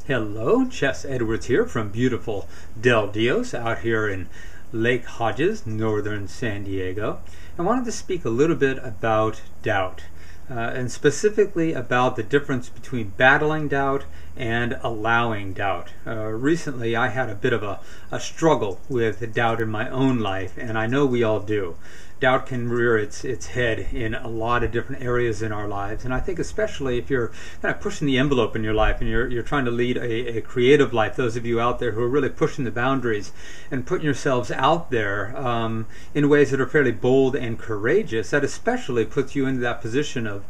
Hello, Chess Edwards here from beautiful Del Dios out here in Lake Hodges, northern San Diego. I wanted to speak a little bit about doubt, and specifically about the difference between battling doubt and allowing doubt. Recently I had a bit of a struggle with doubt in my own life, and I know we all do. Doubt can rear its head in a lot of different areas in our lives, and I think especially if you're kind of pushing the envelope in your life and you're trying to lead a creative life, those of you out there who are really pushing the boundaries and putting yourselves out there in ways that are fairly bold and courageous, that especially puts you into that position of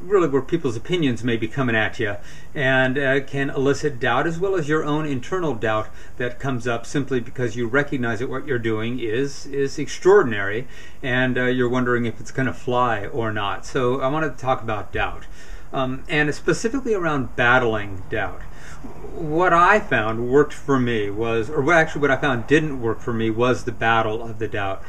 really where people's opinions may be coming at you and can elicit doubt, as well as your own internal doubt that comes up simply because you recognize that what you're doing is extraordinary, and you're wondering if it's going to fly or not. So I wanted to talk about doubt, and specifically around battling doubt. What I found worked for me was, or actually what I found didn't work for me, was the battle of the doubt.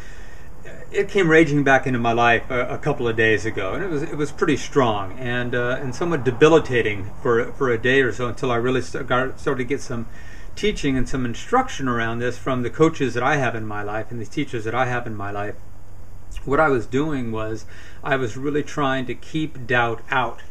It came raging back into my life a couple of days ago, and it was pretty strong and somewhat debilitating for a day or so, until I really started to get some teaching and some instruction around this from the coaches that I have in my life and the teachers that I have in my life. What I was doing was I was really trying to keep doubt out.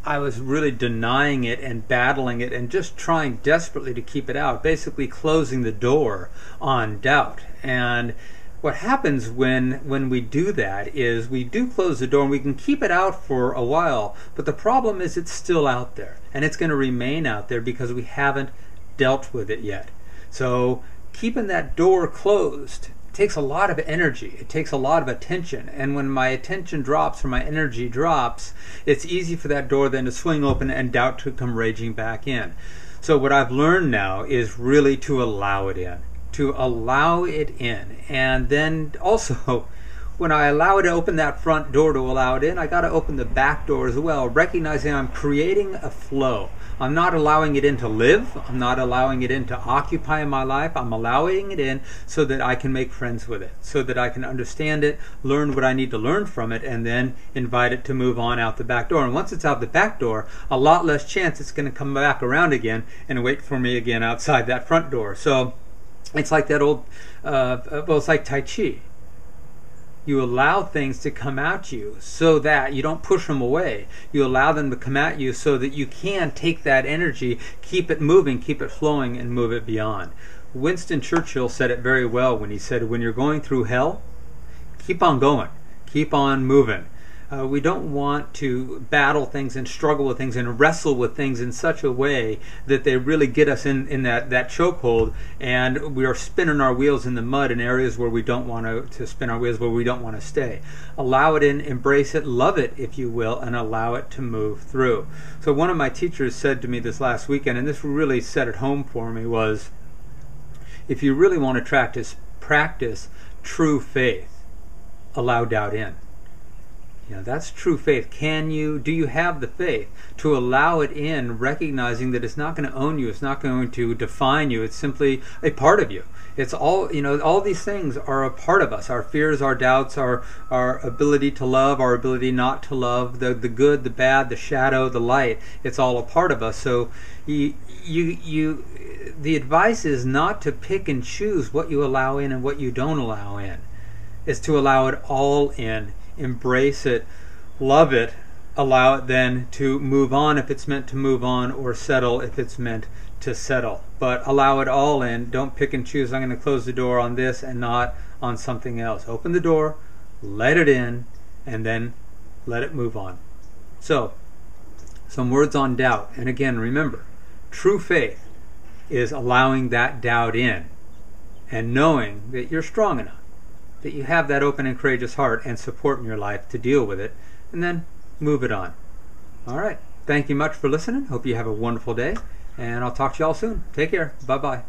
I was really denying it and battling it and just trying desperately to keep it out, basically closing the door on doubt. And what happens when we do that is we do close the door, and we can keep it out for a while, but the problem is it's still out there, and it's going to remain out there because we haven't dealt with it yet. So keeping that door closed takes a lot of energy. It takes a lot of attention, and when my attention drops or my energy drops, it's easy for that door then to swing open and doubt to come raging back in. So what I've learned now is really to allow it in. To allow it in. And then also, when I allow it to open that front door to allow it in, I got to open the back door as well, recognizing I'm creating a flow. I'm not allowing it in to live. I'm not allowing it in to occupy my life. I'm allowing it in so that I can make friends with it, so that I can understand it, learn what I need to learn from it, and then invite it to move on out the back door. And once it's out the back door, a lot less chance it's going to come back around again and wait for me again outside that front door. So it's like that old, well, it's like Tai Chi. You allow things to come at you so that you don't push them away. You allow them to come at you so that you can take that energy, keep it moving, keep it flowing, and move it beyond. Winston Churchill said it very well when he said, when you're going through hell, keep on going, keep on moving. We don't want to battle things and struggle with things and wrestle with things in such a way that they really get us in that chokehold, and we are spinning our wheels in the mud in areas where we don't want to spin our wheels, where we don't want to stay. Allow it in, embrace it, love it, if you will, and allow it to move through. So one of my teachers said to me this last weekend, and this really set it home for me, was, if you really want to practice true faith, allow doubt in. You know, that's true faith. Do you have the faith to allow it in, recognizing that it's not going to own you, it's not going to define you, it's simply a part of you. It's all, all these things are a part of us. Our fears, our doubts, our ability to love, our ability not to love, the good, the bad, the shadow, the light, it's all a part of us. So the advice is not to pick and choose what you allow in and what you don't allow in. It's to allow it all in. Embrace it, love it, allow it then to move on if it's meant to move on, or settle if it's meant to settle. But allow it all in. Don't pick and choose, I'm going to close the door on this and not on something else. Open the door, let it in, and then let it move on. So, some words on doubt. And again, remember, true faith is allowing that doubt in and knowing that you're strong enough, that you have that open and courageous heart and support in your life to deal with it, and then move it on. All right. Thank you much for listening. Hope you have a wonderful day, and I'll talk to you all soon. Take care. Bye-bye.